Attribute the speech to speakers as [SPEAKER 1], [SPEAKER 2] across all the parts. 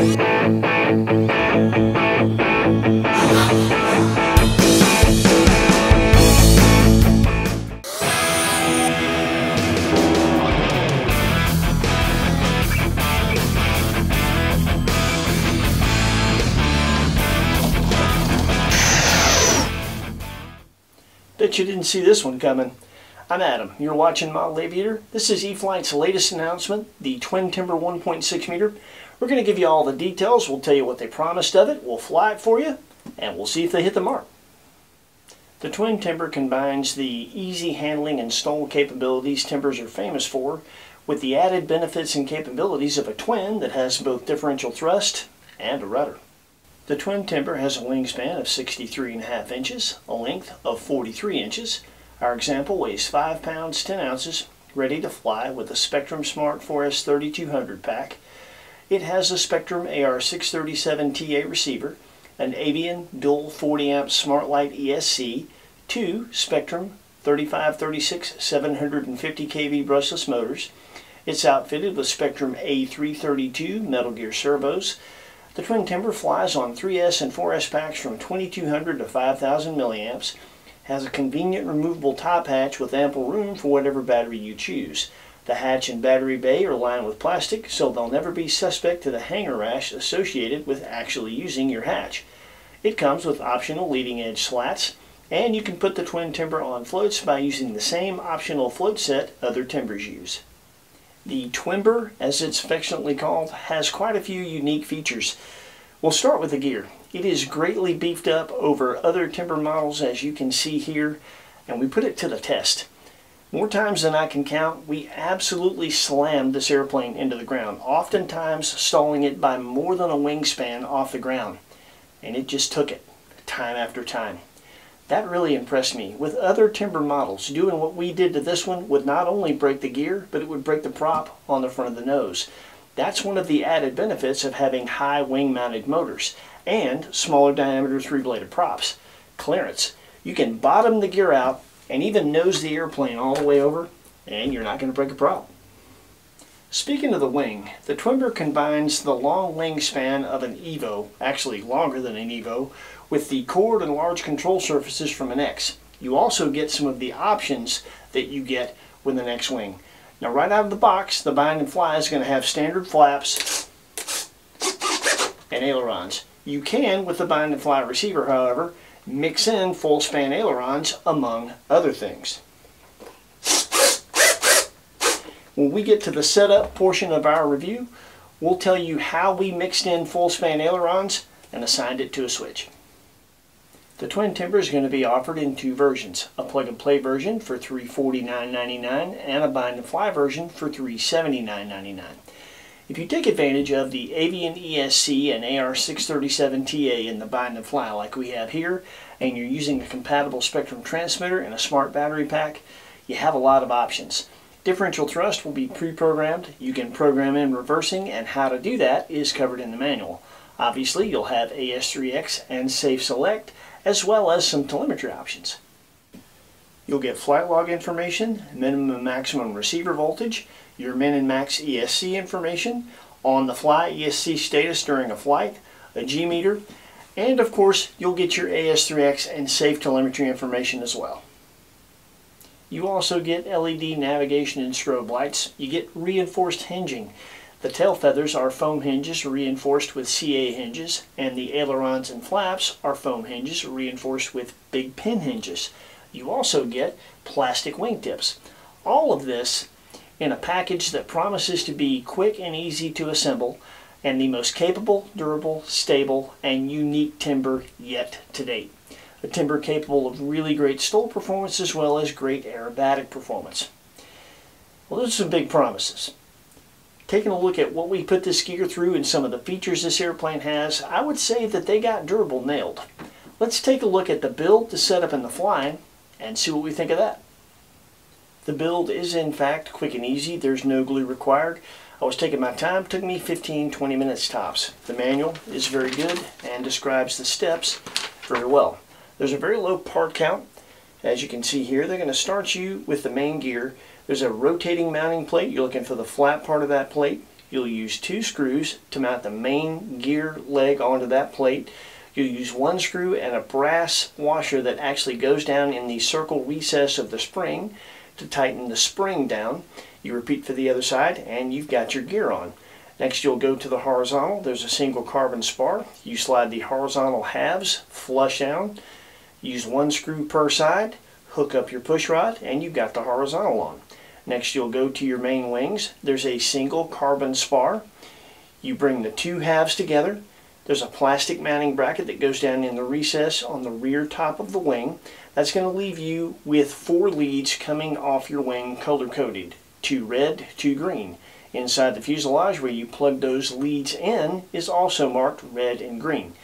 [SPEAKER 1] Bet you didn't see this one coming. I'm Adam. You're watching Model AV8R. This is E-Flite's latest announcement, the twin timber 1.6 meter. We're going to give you all the details. We'll tell you what they promised of it. We'll fly it for you, and we'll see if they hit the mark. The twin timber combines the easy handling and stall capabilities timbers are famous for, with the added benefits and capabilities of a twin that has both differential thrust and a rudder. The twin timber has a wingspan of 63.5 inches, a length of 43 inches. Our example weighs 5 pounds 10 ounces, ready to fly with a Spectrum Smart 4S 3200 pack. It has a Spectrum AR637TA receiver, an Avian dual 40 amp Smart Light ESC, two Spectrum 3536 750 kV brushless motors. It's outfitted with Spectrum A332 Metal Gear servos. The twin timber flies on 3S and 4S packs from 2200 to 5000 milliamps, has a convenient removable top hatch with ample room for whatever battery you choose. The hatch and battery bay are lined with plastic, so they'll never be suspect to the hanger rash associated with actually using your hatch. It comes with optional leading edge slats, and you can put the twin timber on floats by using the same optional float set other timbers use. The Twimber, as it's affectionately called, has quite a few unique features. We'll start with the gear. It is greatly beefed up over other timber models, as you can see here, and we put it to the test. More times than I can count, we absolutely slammed this airplane into the ground, oftentimes stalling it by more than a wingspan off the ground, and it just took it, time after time. That really impressed me. With other timber models, doing what we did to this one would not only break the gear, but it would break the prop on the front of the nose. That's one of the added benefits of having high wing-mounted motors and smaller diameter 3-bladed props. Clearance. You can bottom the gear out and even nose the airplane all the way over, and you're not going to break a prop. Speaking of the wing, the Twimber combines the long wingspan of an Evo, actually longer than an Evo, with the chord and large control surfaces from an X. You also get some of the options that you get with an X-Wing. Now right out of the box, the Bind and Fly is going to have standard flaps and ailerons. You can, with the Bind and Fly receiver, however, mix in full span ailerons among other things. When we get to the setup portion of our review, we'll tell you how we mixed in full span ailerons and assigned it to a switch. The twin timber is going to be offered in two versions, a plug and play version for $349.99 and a bind and fly version for $379.99. If you take advantage of the Avian ESC and AR637TA in the bind and fly like we have here, and you're using a compatible Spectrum transmitter and a smart battery pack, you have a lot of options. Differential thrust will be pre-programmed. You can program in reversing, and how to do that is covered in the manual. Obviously, you'll have AS3X and Safe Select, as well as some telemetry options. You'll get flight log information, minimum and maximum receiver voltage, your min and max ESC information, on the fly ESC status during a flight, a G meter, and of course, you'll get your AS3X and Safe telemetry information as well. You also get LED navigation and strobe lights. You get reinforced hinging. The tail feathers are foam hinges reinforced with CA hinges, and the ailerons and flaps are foam hinges reinforced with big pin hinges. You also get plastic wingtips. All of this in a package that promises to be quick and easy to assemble, and the most capable, durable, stable, and unique timber yet to date. A timber capable of really great stall performance as well as great aerobatic performance. Well, those are some big promises. Taking a look at what we put this gear through and some of the features this airplane has, I would say that they got durable nailed. Let's take a look at the build, the setup, and the flying, and see what we think of that. The build is in fact quick and easy. There's no glue required. I was taking my time. It took me 15-20 minutes tops. The manual is very good and describes the steps very well. There's a very low part count. As you can see here, they're going to start you with the main gear. There's a rotating mounting plate. You're looking for the flat part of that plate. You'll use 2 screws to mount the main gear leg onto that plate. You'll use 1 screw and a brass washer that actually goes down in the circle recess of the spring to tighten the spring down. You repeat for the other side and you've got your gear on. Next you'll go to the horizontal. There's a single carbon spar. You slide the horizontal halves flush down. Use 1 screw per side. Hook up your push rod and you've got the horizontal on. Next you'll go to your main wings. There's a single carbon spar. You bring the 2 halves together. There's a plastic mounting bracket that goes down in the recess on the rear top of the wing. That's going to leave you with 4 leads coming off your wing color coded. 2 red, 2 green. Inside the fuselage where you plug those leads in is also marked red and green.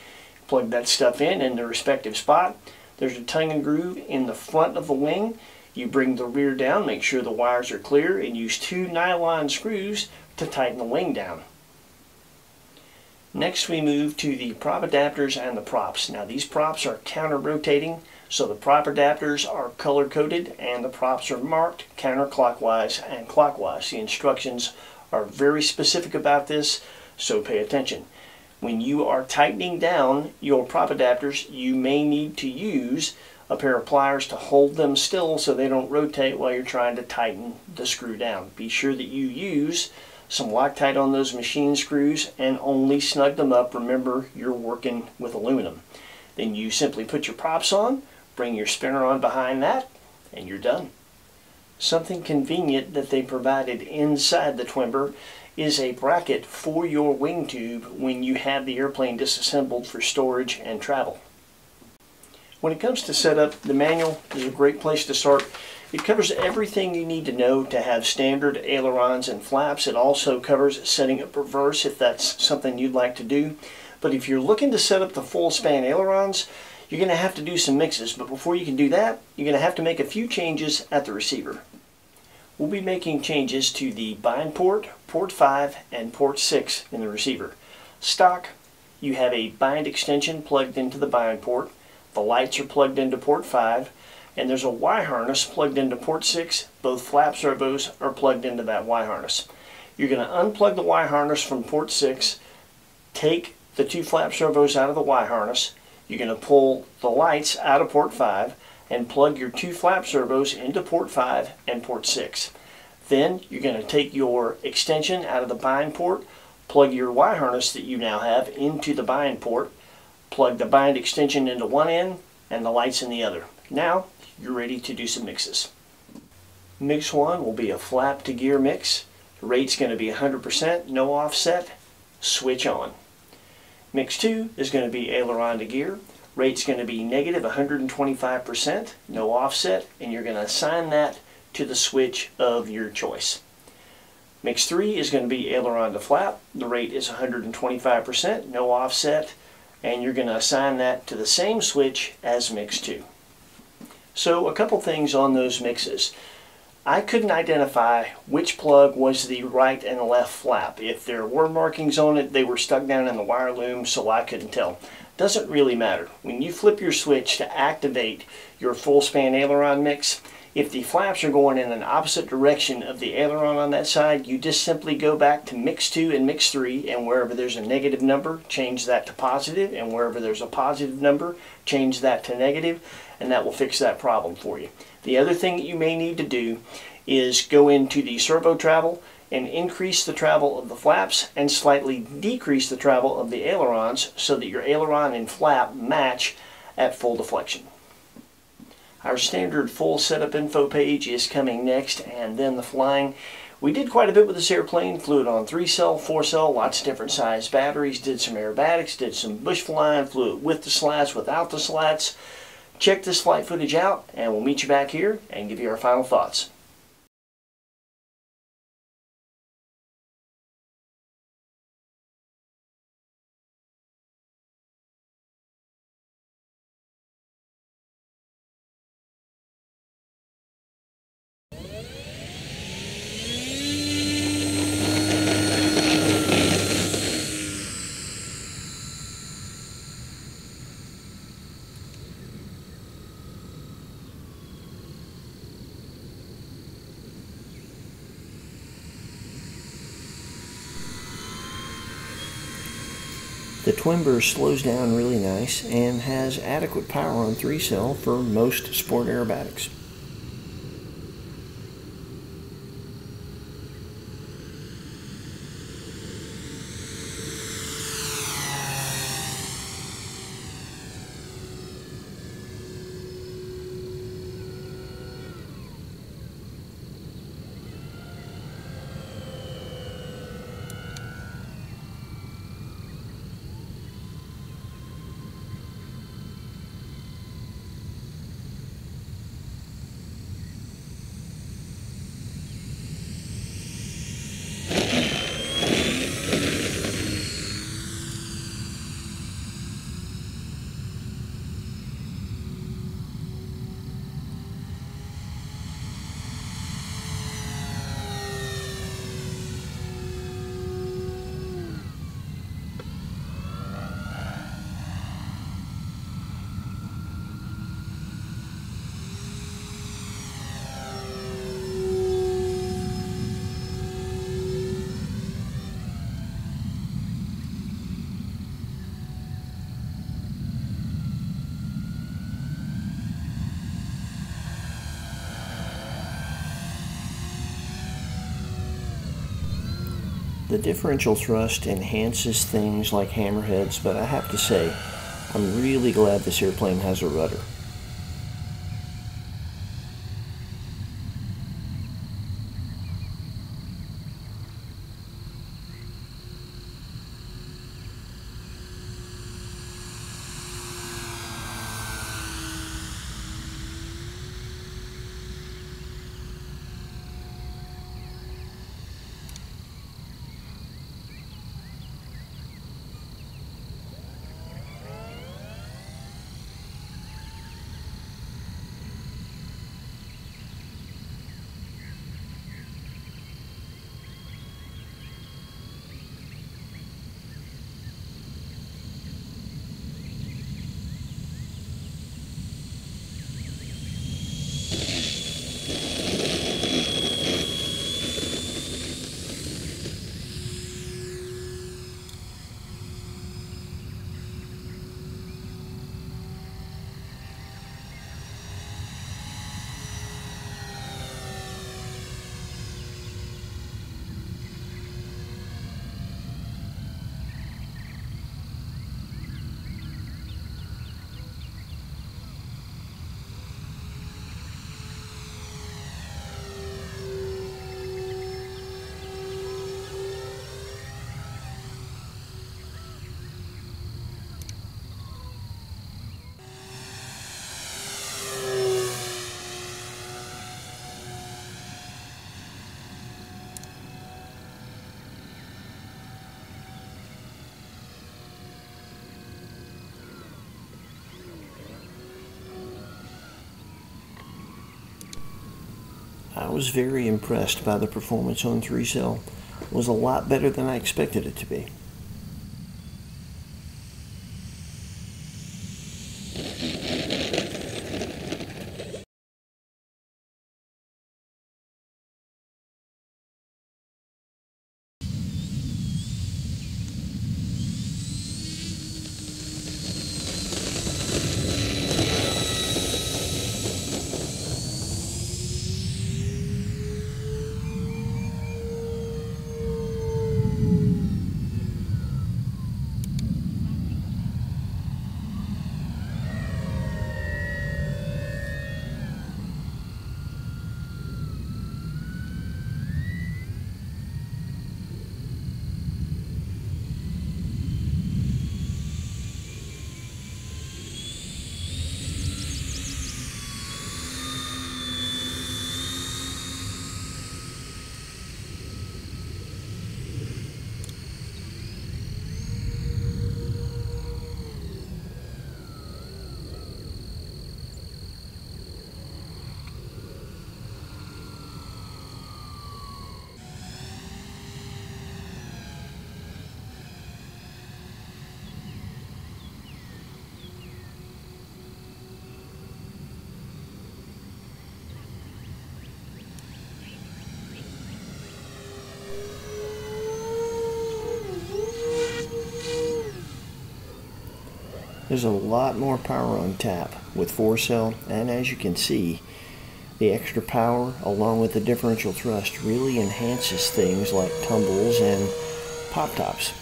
[SPEAKER 1] Plug that stuff in the respective spot. There's a tongue and groove in the front of the wing. You bring the rear down, make sure the wires are clear, and use 2 nylon screws to tighten the wing down. Next we move to the prop adapters and the props. Now these props are counter-rotating, so the prop adapters are color-coded and the props are marked counterclockwise and clockwise. The instructions are very specific about this, so pay attention. When you are tightening down your prop adapters, you may need to use a pair of pliers to hold them still so they don't rotate while you're trying to tighten the screw down. Be sure that you use some Loctite on those machine screws and only snug them up. Remember, you're working with aluminum. Then you simply put your props on, bring your spinner on behind that, and you're done. Something convenient that they provided inside the Twimber is a bracket for your wing tube when you have the airplane disassembled for storage and travel. When it comes to setup, the manual is a great place to start. It covers everything you need to know to have standard ailerons and flaps. It also covers setting up reverse if that's something you'd like to do. But if you're looking to set up the full span ailerons, you're going to have to do some mixes. But before you can do that, you're going to have to make a few changes at the receiver. We'll be making changes to the bind port, port 5, and port 6 in the receiver. Stock, you have a bind extension plugged into the bind port. The lights are plugged into port 5, and there's a Y harness plugged into port 6. Both flap servos are plugged into that Y harness. You're going to unplug the Y harness from port 6, take the 2 flap servos out of the Y harness. You're going to pull the lights out of port 5 and plug your 2 flap servos into port 5 and port 6. Then you're going to take your extension out of the bind port, plug your Y harness that you now have into the bind port, plug the bind extension into one end and the lights in the other. Now you're ready to do some mixes. Mix 1 will be a flap to gear mix. The rate's going to be 100%, no offset, switch on. Mix 2 is going to be aileron to gear. Rate's going to be negative 125%, no offset, and you're going to assign that to the switch of your choice. Mix 3 is going to be aileron to flap. The rate is 125%, no offset, and you're going to assign that to the same switch as mix 2. So a couple things on those mixes. I couldn't identify which plug was the right and left flap. If there were markings on it, they were stuck down in the wire loom, so I couldn't tell. Doesn't really matter. When you flip your switch to activate your full span aileron mix, if the flaps are going in an opposite direction of the aileron on that side, you just simply go back to mix 2 and mix 3, and wherever there's a negative number, change that to positive, and wherever there's a positive number, change that to negative, and that will fix that problem for you. The other thing that you may need to do is go into the servo travel and increase the travel of the flaps and slightly decrease the travel of the ailerons so that your aileron and flap match at full deflection. Our standard full setup info page is coming next, and then the flying. We did quite a bit with this airplane, flew it on 3-cell, 4-cell, lots of different size batteries, did some aerobatics, did some bush flying, flew it with the slats, without the slats. Check this flight footage out, and we'll meet you back here and give you our final thoughts. The twin burst slows down really nice and has adequate power on 3-cell for most sport aerobatics. The differential thrust enhances things like hammerheads, but I have to say, I'm really glad this airplane has a rudder. I was very impressed by the performance on 3-cell. It was a lot better than I expected it to be.
[SPEAKER 2] There's a lot more power on tap with 4-cell, and as you can see, the extra power along with the differential thrust really enhances things like tumbles and pop tops.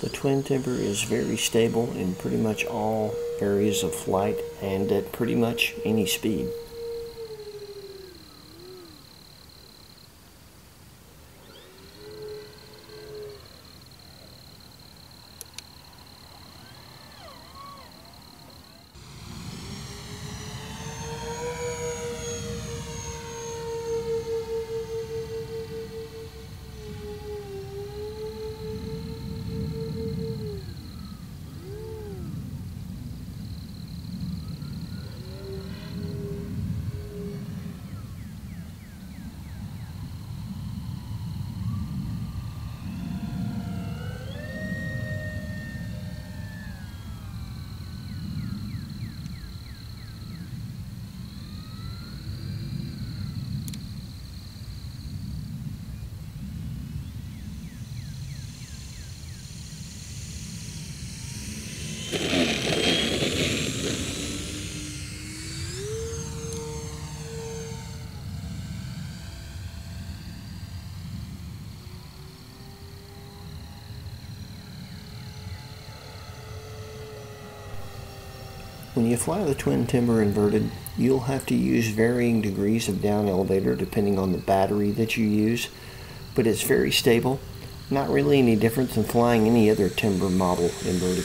[SPEAKER 2] The twin timber is very stable in pretty much all areas of flight and at pretty much any speed. When you fly the twin timber inverted, you'll have to use varying degrees of down elevator depending on the battery that you use, but it's very stable, not really any different than flying any other timber model inverted.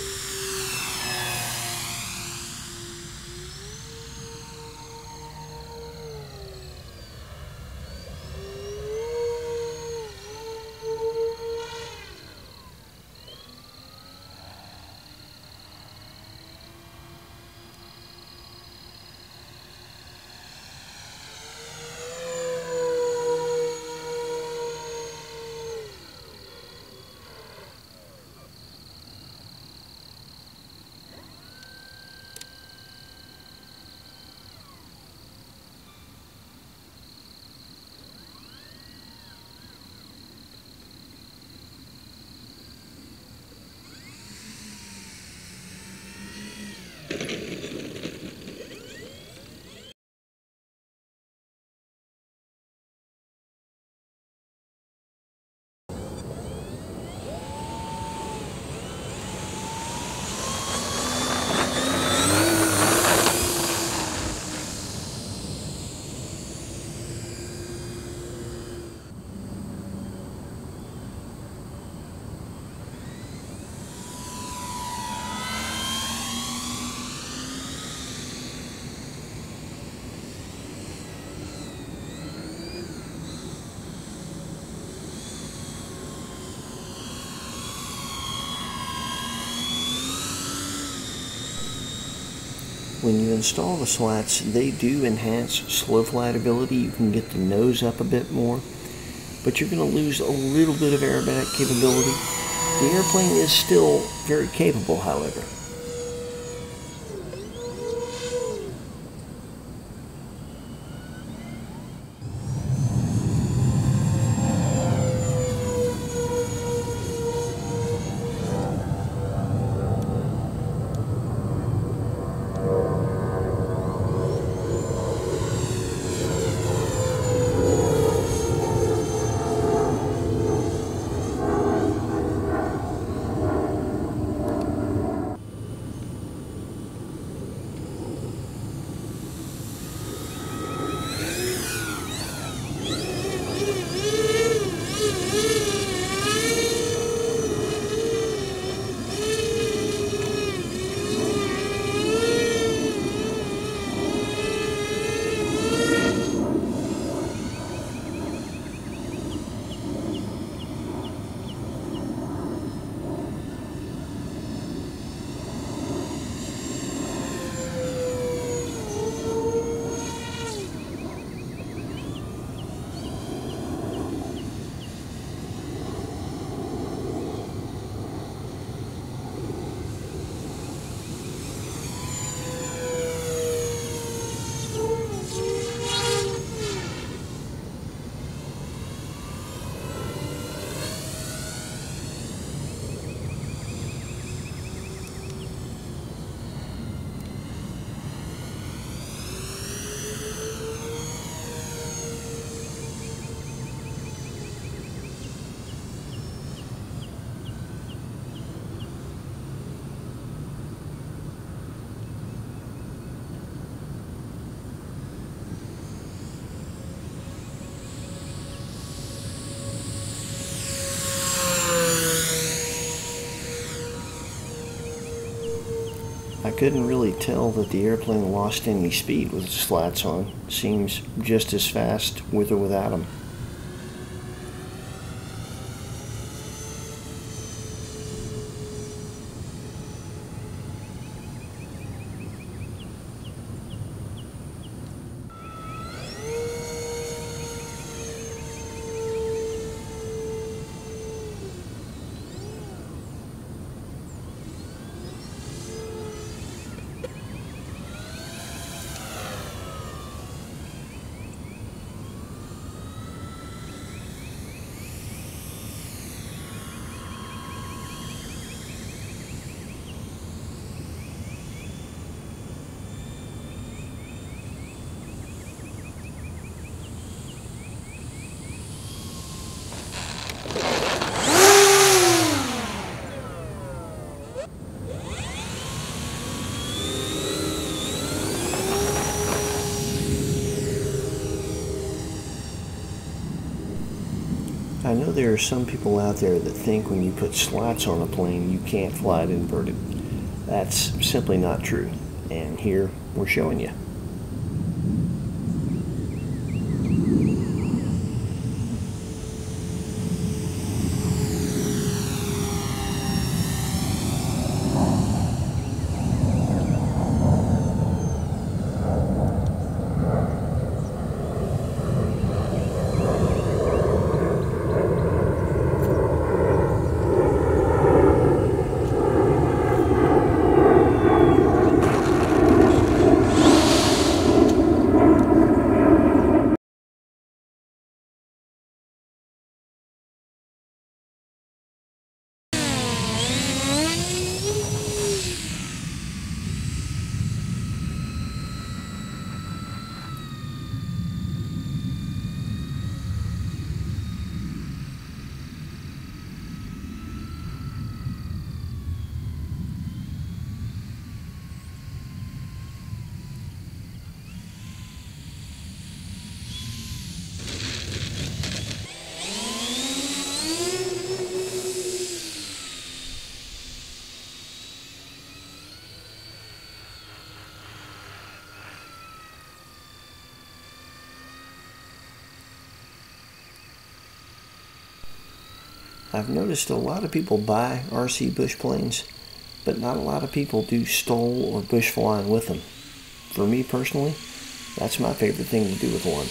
[SPEAKER 2] When you install the slats, they do enhance slow flight ability. You can get the nose up a bit more, but you're going to lose a little bit of aerobatic capability. The airplane is still very capable, however. couldn't really tell that the airplane lost any speed with the slats on. Seems just as fast with or without them. I know there are some people out there that think when you put slats on a plane you can't fly it inverted. That's simply not true, and here we're showing you. I've noticed a lot of people buy RC bush planes, but not a lot of people do stole or bush flying with them. For me personally, that's my favorite thing to do with one.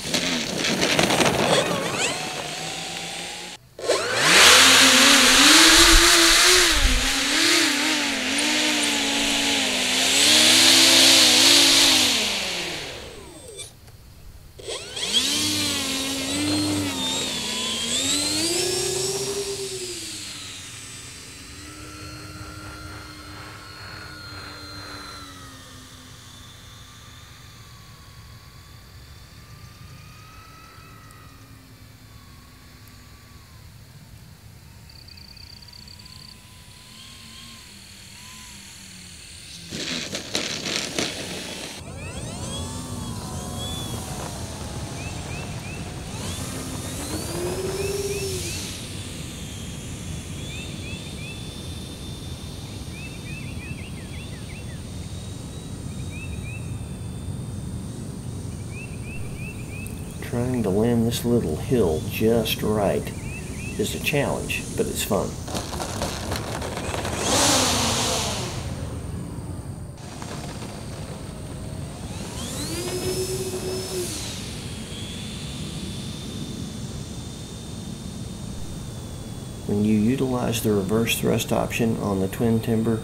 [SPEAKER 2] Trying to land this little hill just right is a challenge, but it's fun. When you utilize the reverse thrust option on the twin timber,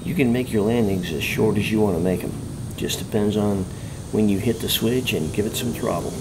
[SPEAKER 2] you can make your landings as short as you want to make them. Just depends on when you hit the switch and give it some throttle.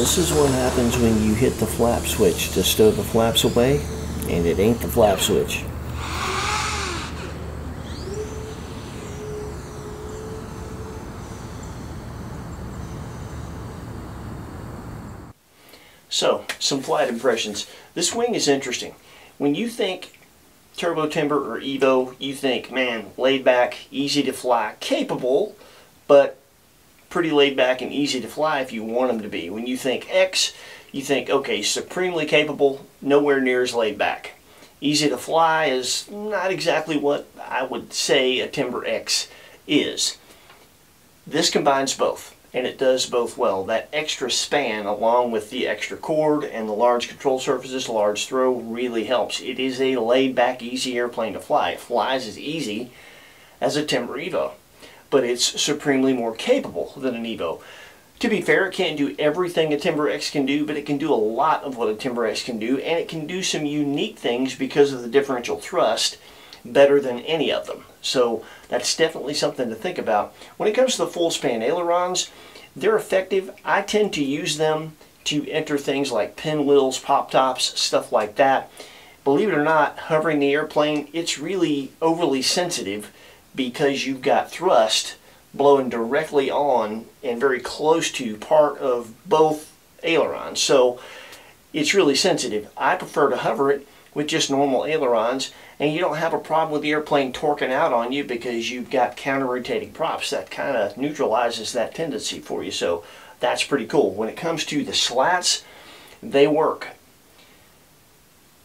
[SPEAKER 2] This is what happens when you hit the flap switch to stow the flaps away, and it ain't the flap switch.
[SPEAKER 1] So, some flight impressions. This wing is interesting. When you think turbo timber or Evo, you think, man, laid back, easy to fly, capable, but pretty laid back and easy to fly if you want them to be. When you think X, you think, okay, supremely capable, nowhere near as laid back. Easy to fly is not exactly what I would say a Timber X is. This combines both, and it does both well. That extra span, along with the extra cord and the large control surfaces, large throw, really helps. It is a laid back, easy airplane to fly. It flies as easy as a Timber Evo, but it's supremely more capable than an Evo. To be fair, it can't do everything a Timber X can do, but it can do a lot of what a Timber X can do, and it can do some unique things because of the differential thrust better than any of them. So that's definitely something to think about. When it comes to the full span ailerons, they're effective. I tend to use them to enter things like pinwheels, pop tops, stuff like that. Believe it or not, hovering the airplane, it's really overly sensitive because you've got thrust blowing directly on and very close to part of both ailerons. So it's really sensitive. I prefer to hover it with just normal ailerons, and you don't have a problem with the airplane torquing out on you because you've got counter-rotating props. That kind of neutralizes that tendency for you, so that's pretty cool. When it comes to the slats, they work.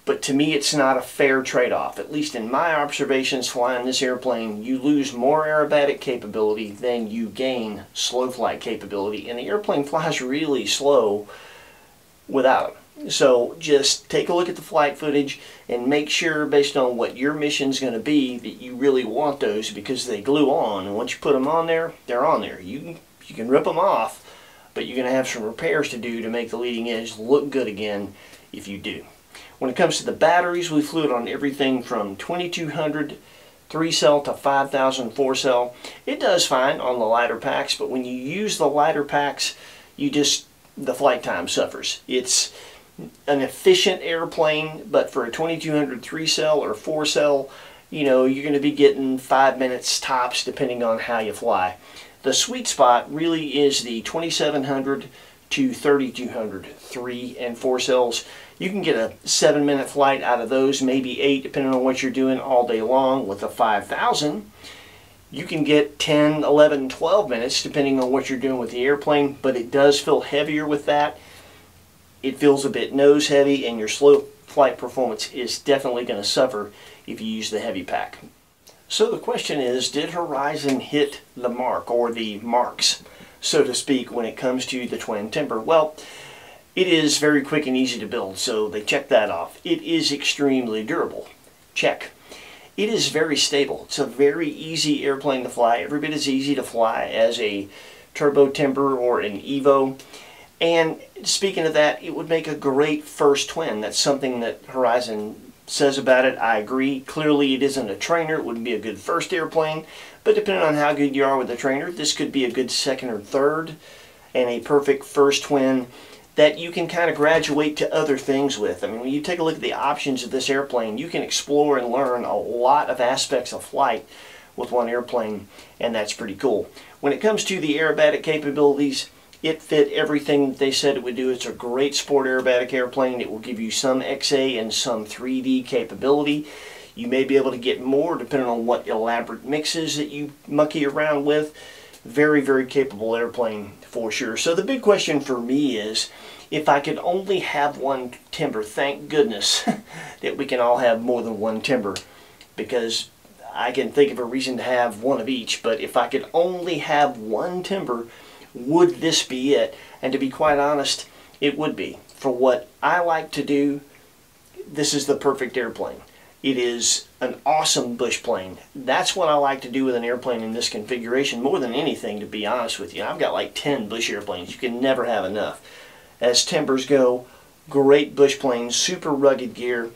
[SPEAKER 1] But to me, it's not a fair trade-off. At least in my observations flying this airplane, you lose more aerobatic capability than you gain slow flight capability, and the airplane flies really slow without them. So just take a look at the flight footage and make sure, based on what your mission's going to be, that you really want those, because they glue on, and once you put them on there, they're on there. You can rip them off, but you're going to have some repairs to do to make the leading edge look good again if you do. When it comes to the batteries, we flew it on everything from 2200 3-cell to 5000 4-cell. It does fine on the lighter packs, but when you use the lighter packs, the flight time suffers. It's an efficient airplane, but for a 2200 3-cell or 4-cell, you're going to be getting 5 minutes tops depending on how you fly. The sweet spot really is the 2700 to 3200 3 and 4 cells. You can get a 7-minute flight out of those, maybe 8 depending on what you're doing all day long. With a 5000, you can get 10, 11, 12 minutes depending on what you're doing with the airplane, but it does feel heavier with that. It feels a bit nose heavy, and your slow flight performance is definitely going to suffer if you use the heavy pack. So the question is, did Horizon hit the mark, or the marks, so to speak, when it comes to the twin timber? Well, it is very quick and easy to build, so they checked that off. It is extremely durable. Check. It is very stable. It's a very easy airplane to fly. Every bit as easy to fly as a turbo timber or an Evo. And speaking of that, it would make a great first twin. That's something that Horizon says about it. I agree. Clearly it isn't a trainer. It wouldn't be a good first airplane. But depending on how good you are with the trainer, this could be a good second or third and a perfect first twin that you can kind of graduate to other things with. I mean, when you take a look at the options of this airplane, you can explore and learn a lot of aspects of flight with one airplane, and that's pretty cool. When it comes to the aerobatic capabilities, it fit everything they said it would do. It's a great sport aerobatic airplane. It will give you some XA and some 3D capability. You may be able to get more depending on what elaborate mixes that you monkey around with. Very, very capable airplane for sure. So the big question for me is, if I could only have one timber, thank goodness that we can all have more than one timber, because I can think of a reason to have one of each. But if I could only have one timber, would this be it? And to be quite honest, it would be. For what I like to do, this is the perfect airplane. It is an awesome bush plane. That's what I like to do with an airplane in this configuration more than anything, to be honest with you. I've got like 10 bush airplanes. You can never have enough. As timbers go, great bush plane, super rugged gear,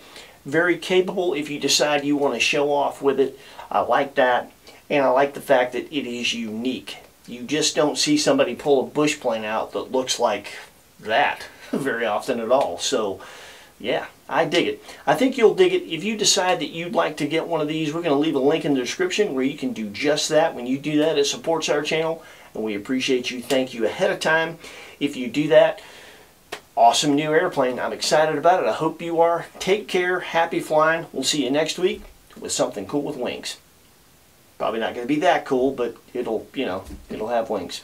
[SPEAKER 1] very capable if you decide you want to show off with it. I like that, and I like the fact that it is unique. You just don't see somebody pull a bush plane out that looks like that very often at all. So yeah, I dig it. I think you'll dig it. If you decide that you'd like to get one of these, we're going to leave a link in the description where you can do just that. When you do that, it supports our channel, and we appreciate you. Thank you ahead of time if you do that. Awesome new airplane. I'm excited about it. I hope you are. Take care. Happy flying. We'll see you next week with something cool with wings. Probably not going to be that cool, but it'll have wings.